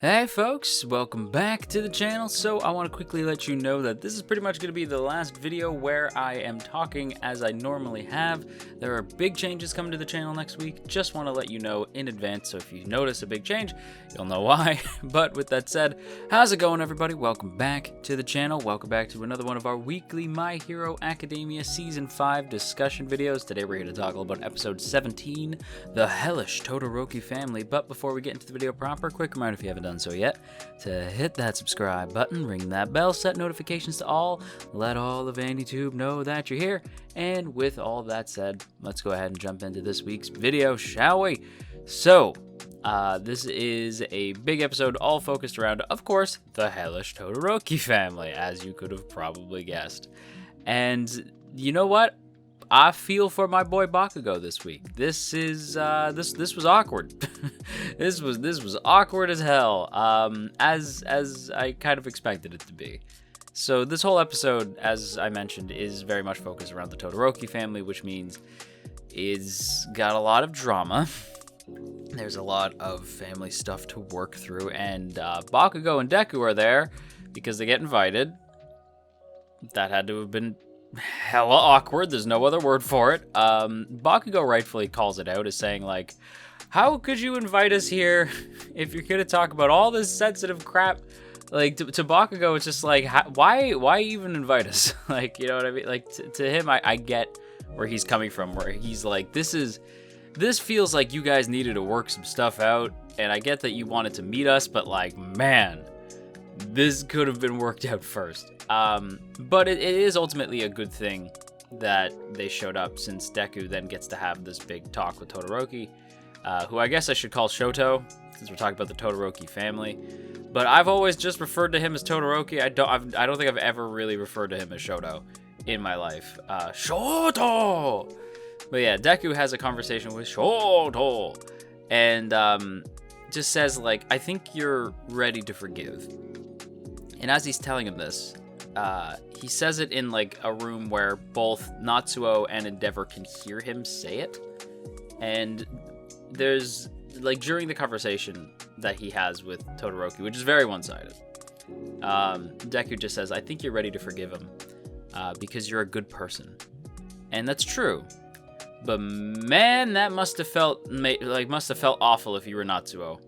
Hey folks, welcome back to the channel. So I want to quickly let you know that this is pretty much going to be the last video where I am talking as I normally have. There are big changes coming to the channel next week. Just want to let you know in advance, so if you notice a big change, you'll know why. But with that said, how's it going everybody? Welcome back to the channel. Welcome back to another one of our weekly My Hero Academia Season 5 discussion videos. Today we're here to talk about episode 17, The Hellish Todoroki Family. But before we get into the video proper, quick reminder if you haven't done so yet, to hit that subscribe button, ring that bell, set notifications to all, let all of AndyTube know that you're here. And with all that said, let's go ahead and jump into this week's video, shall we? So, this is a big episode all focused around, of course, the Hellish Todoroki family, as you could have probably guessed. And you know what? I feel for my boy Bakugo this week. This is this was awkward. this was awkward as hell. As I kind of expected it to be. So this whole episode, as I mentioned, is very much focused around the Todoroki family, which means it's got a lot of drama. There's a lot of family stuff to work through, and Bakugo and Deku are there because they get invited. That had to have been hella awkward. There's no other word for it. Bakugo rightfully calls it out as saying, like, how could you invite us here if you're gonna talk about all this sensitive crap? Like, to Bakugo, it's just like, why even invite us? Like, you know what I mean? Like, to him, I get where he's coming from, where he's like, this feels like you guys needed to work some stuff out, and I get that you wanted to meet us, but like, man, this could have been worked out first. But it is ultimately a good thing that they showed up, since Deku then gets to have this big talk with Todoroki, who I guess I should call Shoto, since we're talking about the Todoroki family. But I've always just referred to him as Todoroki. I don't think I've ever really referred to him as Shoto in my life. Shoto! But yeah, Deku has a conversation with Shoto, and just says, like, I think you're ready to forgive. And as he's telling him this, he says it in like a room where both Natsuo and Endeavor can hear him say it. And there's, like, during the conversation that he has with Todoroki, which is very one-sided, Deku just says, I think you're ready to forgive him because you're a good person. And that's true. But man, that must have felt awful if you were Natsuo.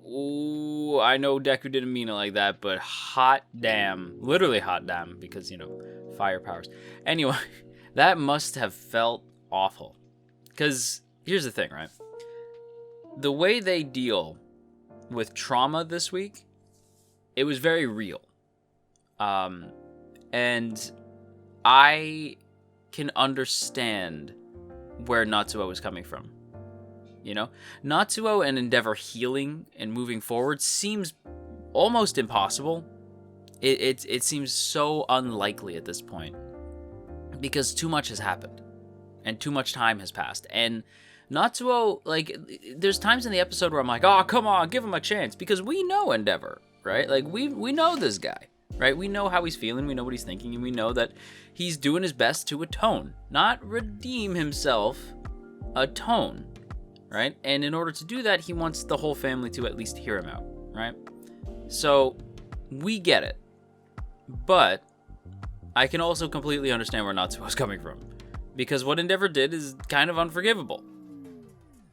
Ooh, I know Deku didn't mean it like that, but hot damn. Literally hot damn, because, you know, fire powers. Anyway, that must have felt awful. Because here's the thing, right? The way they deal with trauma this week, it was very real. And I can understand where Natsuo was coming from. You know, Natsuo and Endeavor healing and moving forward seems almost impossible. It seems so unlikely at this point, because too much has happened and too much time has passed. And Natsuo, like, there's times in the episode where I'm like, oh, come on, give him a chance, because we know Endeavor, right? Like, we know this guy, right? We know how he's feeling, we know what he's thinking, and we know that he's doing his best to atone, not redeem himself, atone. Right? And in order to do that, he wants the whole family to at least hear him out, right? So, we get it. But I can also completely understand where Natsuo is coming from. Because what Endeavor did is kind of unforgivable.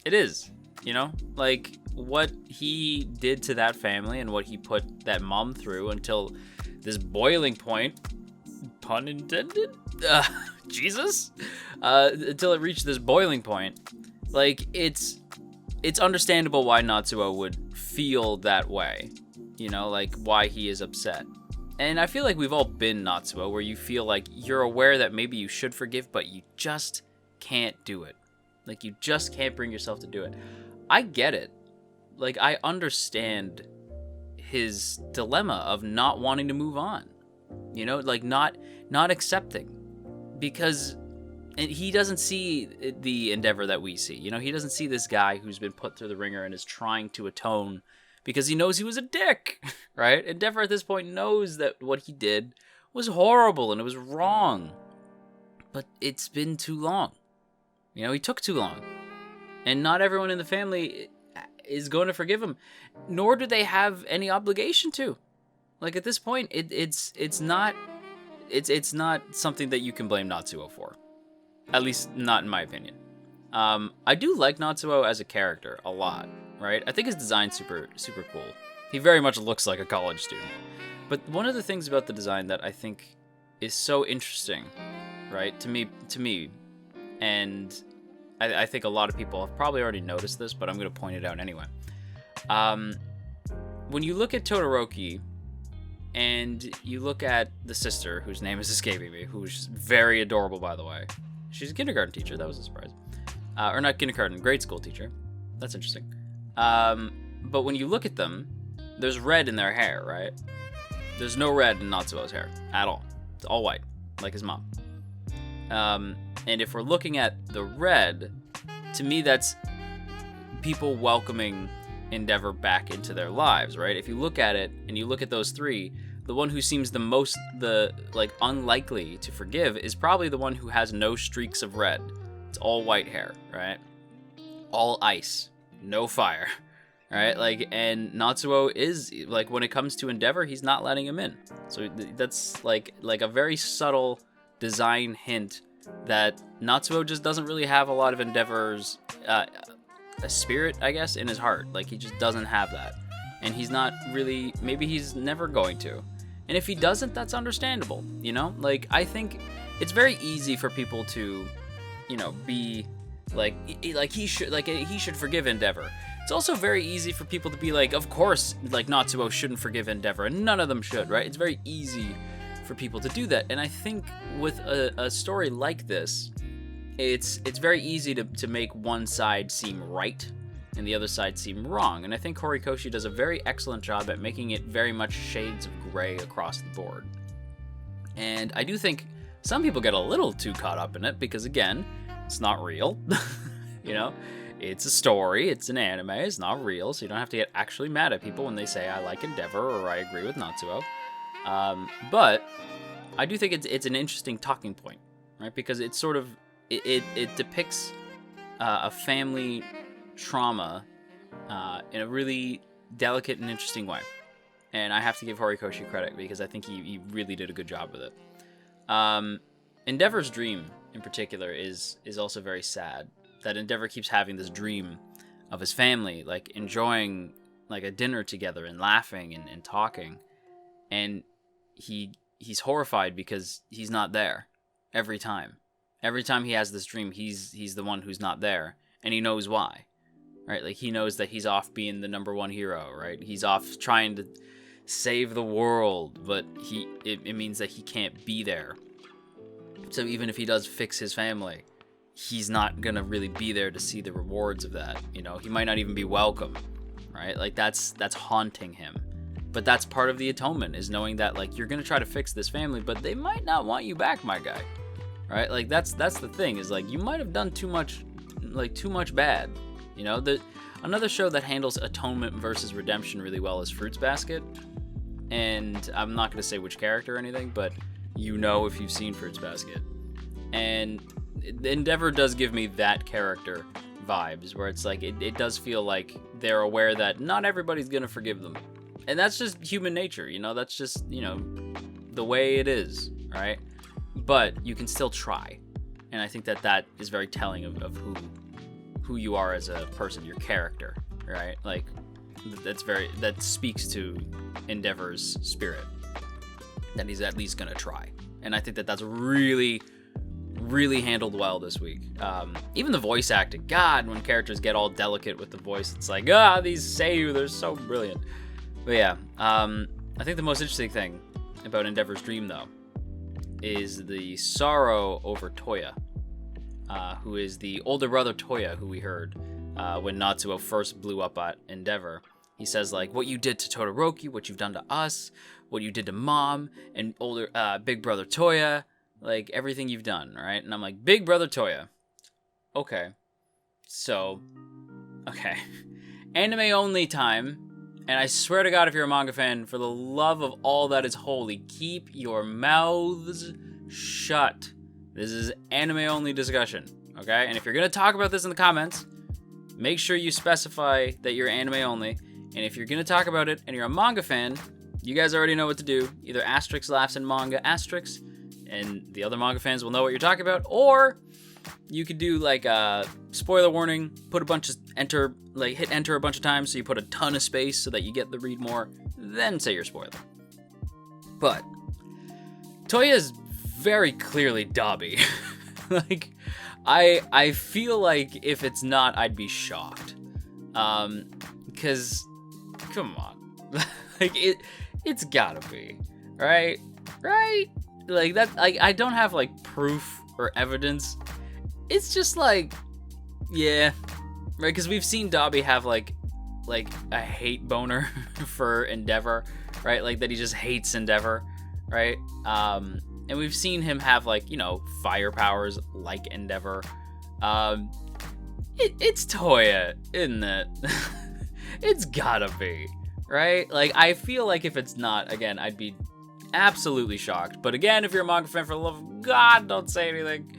It is, you know? Like, what he did to that family and what he put that mom through until this boiling point, pun intended? Jesus? Until it reached this boiling point. Like, it's understandable why Natsuo would feel that way, you know, like, why he is upset. And I feel like we've all been Natsuo, where you feel like you're aware that maybe you should forgive, but you just can't do it. Like, you just can't bring yourself to do it. I get it. Like, I understand his dilemma of not wanting to move on, you know, like, not accepting, because and he doesn't see the Endeavor that we see. You know, he doesn't see this guy who's been put through the ringer and is trying to atone because he knows he was a dick, right? Endeavor at this point knows that what he did was horrible and it was wrong. But it's been too long. You know, he took too long. And not everyone in the family is going to forgive him, nor do they have any obligation to. Like, at this point, it's not something that you can blame Natsuo for. At least not in my opinion. I do like Natsuo as a character a lot, right? I think his design's super cool. He very much looks like a college student. But one of the things about the design that I think is so interesting, right, to me, and I think a lot of people have probably already noticed this, but I'm going to point it out anyway. When you look at Todoroki, and you look at the sister, whose name is escaping me, who's very adorable, by the way. She's a kindergarten teacher. That was a surprise. Or not kindergarten, grade school teacher. That's interesting. But when you look at them, there's red in their hair, right? There's no red in Natsuo's hair at all. It's all white, like his mom. And if we're looking at the red, to me, that's people welcoming Endeavor back into their lives, right? If you look at it and you look at those three, the one who seems the most unlikely to forgive is probably the one who has no streaks of red. It's all white hair, right? All ice, no fire, right? Like, and Natsuo is like, when it comes to Endeavor, he's not letting him in. So that's like a very subtle design hint that Natsuo just doesn't really have a lot of Endeavor's a spirit, I guess, in his heart. Like, he just doesn't have that. And he's not really, maybe he's never going to. And if he doesn't, that's understandable, you know? Like, I think it's very easy for people to, you know, be like he should forgive Endeavor. It's also very easy for people to be like, of course, like, Natsuo shouldn't forgive Endeavor, and none of them should, right? It's very easy for people to do that. And I think with a story like this, it's very easy to make one side seem right and the other side seem wrong. And I think Horikoshi does a very excellent job at making it very much shades of gray across the board. And I do think some people get a little too caught up in it because, again, it's not real. You know, it's a story, it's an anime, it's not real, so you don't have to get actually mad at people when they say I like Endeavor or I agree with Natsuo. But I do think it's an interesting talking point, right? Because it's sort of it depicts a family trauma in a really delicate and interesting way. And I have to give Horikoshi credit because I think he really did a good job with it. Endeavor's dream, in particular, is also very sad. That Endeavor keeps having this dream of his family, like, enjoying, like, a dinner together and laughing and talking. And he's horrified because he's not there every time. Every time he has this dream, he's the one who's not there, and he knows why, right? Like, he knows that he's off being the number one hero, right? He's off trying to save the world, but it means that he can't be there. So even if he does fix his family, he's not gonna really be there to see the rewards of that. You know, he might not even be welcome, right? Like, that's haunting him. But that's part of the atonement, is knowing that, like, you're gonna try to fix this family, but they might not want you back, my guy. Right? Like, that's the thing, is, like, you might have done too much bad. You know, another show that handles atonement versus redemption really well is Fruits Basket. And I'm not going to say which character or anything, but you know if you've seen Fruits Basket. And Endeavor does give me that character vibes, where it's like, it does feel like they're aware that not everybody's going to forgive them. And that's just human nature, you know? That's just, you know, the way it is, right? But you can still try, and I think that is very telling of who you are as a person, your character, right? Like, that speaks to Endeavor's spirit, that he's at least gonna try, and I think that's really, really handled well this week. Even the voice acting, God, when characters get all delicate with the voice, it's like, these Seiyu, they're so brilliant. But yeah, I think the most interesting thing about Endeavor's dream, though, is the sorrow over Toya, who is the older brother Toya, who we heard when Natsuo first blew up at Endeavor. He says, like, what you did to Todoroki, what you've done to us, what you did to Mom, and older big brother Toya, like, everything you've done, right? And I'm like, big brother Toya. Okay. So, okay. Anime only time. And I swear to God, if you're a manga fan, for the love of all that is holy, keep your mouths shut. This is anime-only discussion, okay? And if you're going to talk about this in the comments, make sure you specify that you're anime only. And if you're going to talk about it and you're a manga fan, you guys already know what to do. Either Asterix laughs in manga, Asterix, and the other manga fans will know what you're talking about. Or you could do like a spoiler warning, put a bunch of enter, like hit enter a bunch of times so you put a ton of space so that you get the read more, then say your spoiler. But Toya is very clearly Dobby. Like, I feel like if it's not, I'd be shocked. Because, come on. Like, it's gotta be, right? Right? Like, that, I don't have, like, proof or evidence. It's just like, yeah, right? Because we've seen Dobby have, like a hate boner for Endeavor, right? Like, that he just hates Endeavor, right? And we've seen him have, like, you know, fire powers like Endeavor. It's Toya, isn't it? It's gotta be, right? Like, I feel like if it's not, again, I'd be absolutely shocked. But again, if you're a manga fan, for the love of God, don't say anything.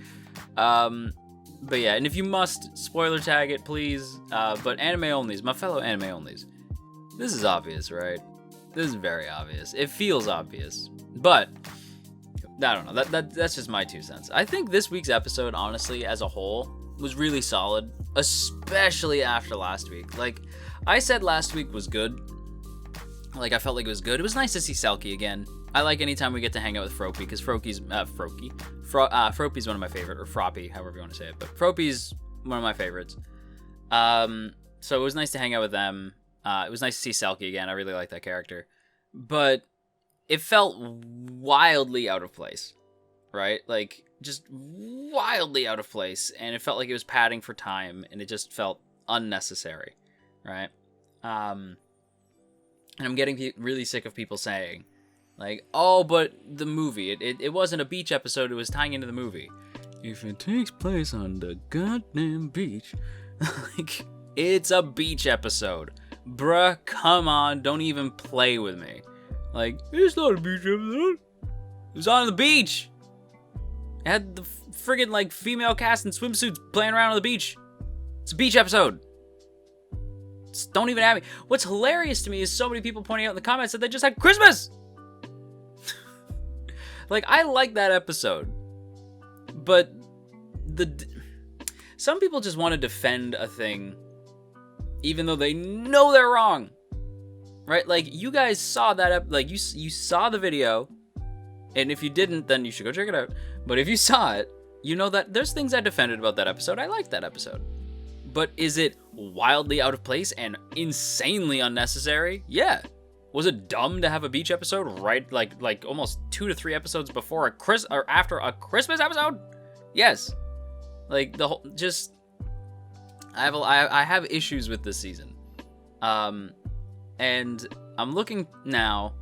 But yeah, and if you must, spoiler tag it, please. But anime onlys, my fellow anime onlys, this is obvious, right? This is very obvious. It feels obvious, but I don't know. That's just my 2 cents. I think this week's episode, honestly, as a whole, was really solid, especially after last week. Like, I said last week was good. Like, I felt like it was good. It was nice to see Selkie again. I like anytime we get to hang out with Froppy, because Froppy's one of my favorite, or Froppy, however you want to say it, but Froppy's one of my favorites. So it was nice to hang out with them. It was nice to see Selkie again. I really like that character. But it felt wildly out of place, right? Like, just wildly out of place, and it felt like it was padding for time, and it just felt unnecessary, right? And I'm getting really sick of people saying, like, oh, but the movie, it wasn't a beach episode, it was tying into the movie. If it takes place on the goddamn beach, like, it's a beach episode. Bruh, come on, don't even play with me. Like, it's not a beach episode. It was on the beach. It had the friggin', like, female cast in swimsuits playing around on the beach. It's a beach episode. Just don't even have me. What's hilarious to me is so many people pointing out in the comments that they just had Christmas. Like, I like that episode. But some people just want to defend a thing even though they know they're wrong. Right? Like, you guys saw that, like, you saw the video, and if you didn't, then you should go check it out. But if you saw it, you know that there's things I defended about that episode. I liked that episode. But is it wildly out of place and insanely unnecessary? Yeah. Was it dumb to have a beach episode right, like almost 2 to 3 episodes before or after a Christmas episode? Yes. Like, the whole, just, I have issues with this season. And I'm looking now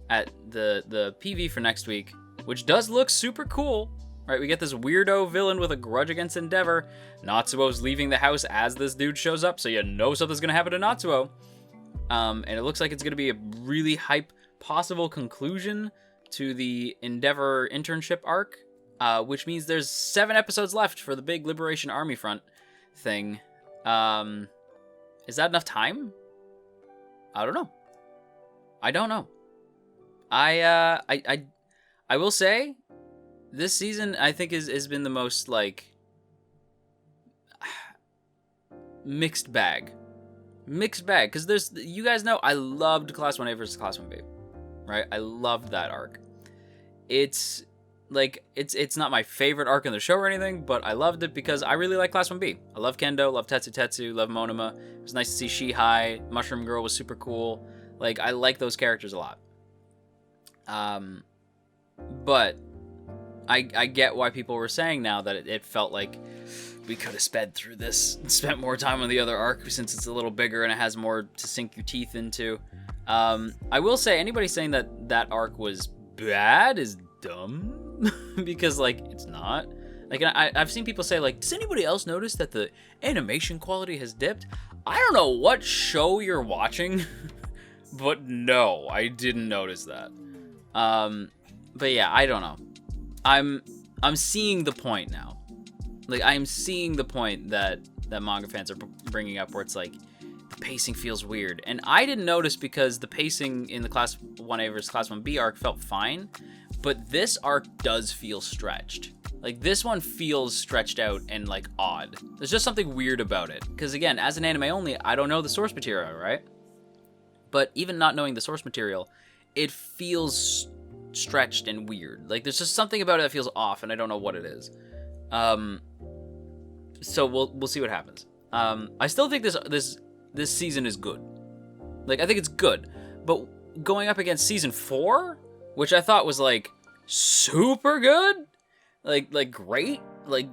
at the PV for next week, which does look super cool, right? We get this weirdo villain with a grudge against Endeavor. Natsuo's leaving the house as this dude shows up, so you know something's gonna happen to Natsuo. And it looks like it's gonna be a really hype possible conclusion to the Endeavor internship arc, which means there's 7 episodes left for the big Liberation Army Front thing. Is that enough time? I don't know. I don't know. I will say, this season I think has been the most, like, mixed bag. Mixed bag, because there's, you guys know, I loved Class 1A versus Class 1B, right? I loved that arc. It's, like, it's not my favorite arc in the show or anything, but I loved it because I really like Class 1B. I love Kendo, love Tetsu, love Monoma. It was nice to see Shihai. Mushroom Girl was super cool. Like, I like those characters a lot. But I get why people were saying now that it felt like we could have sped through this and spent more time on the other arc since it's a little bigger and it has more to sink your teeth into. I will say, anybody saying that arc was bad is dumb. Because, like, it's not. Like, I've seen people say, like, does anybody else notice that the animation quality has dipped? I don't know what show you're watching, but no, I didn't notice that. But yeah, I don't know. I'm seeing the point now. Like, I'm seeing the point that that manga fans are bringing up, where it's like the pacing feels weird. And I didn't notice because the pacing in the Class 1A versus Class 1B arc felt fine, but this arc does feel stretched. Like, this one feels stretched out and, like, odd. There's just something weird about it. Because, again, as an anime only, I don't know the source material, right? But even not knowing the source material, it feels stretched and weird. Like, there's just something about it that feels off, and I don't know what it is. So we'll see what happens. I still think this season is good. Like, I think it's good. But going up against Season 4, which I thought was, like, super good, like great, like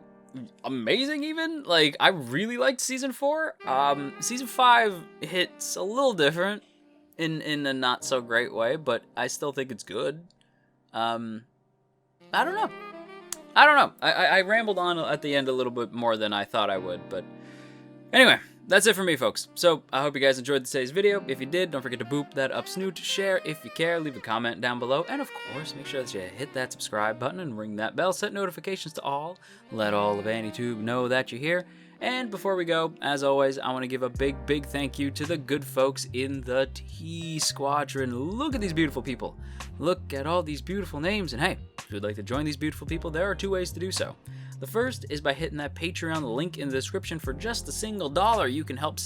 amazing even, like I really liked Season 4. Season 5 hits a little different in a not so great way, but I still think it's good. I don't know. I rambled on at the end a little bit more than I thought I would, but anyway, that's it for me, folks. So I hope you guys enjoyed today's video. If you did, don't forget to boop that up snoot, share if you care, leave a comment down below, and of course, make sure that you hit that subscribe button and ring that bell, set notifications to all, let all of AniTube know that you're here. And before we go, as always, I want to give a big thank you to the good folks in the T Squadron. Look at these beautiful people. Look at all these beautiful names, and hey, if you'd like to join these beautiful people, there are 2 ways to do so. The first is by hitting that Patreon link in the description. For just a single $1, you can help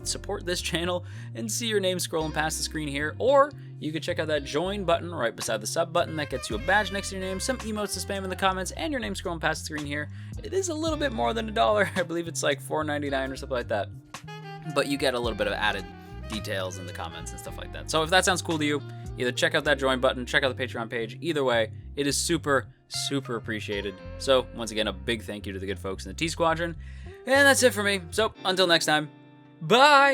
support this channel and see your name scrolling past the screen here, or you can check out that join button right beside the sub button that gets you a badge next to your name, some emotes to spam in the comments, and your name scrolling past the screen here. It is a little bit more than $1. I believe it's like $4.99 or something like that, but you get a little bit of added details in the comments and stuff like that. So if that sounds cool to you, either check out that join button, check out the Patreon page. Either way, it is super appreciated. So once again, a big thank you to the good folks in the T Squadron. And that's it for me. So until next time, bye!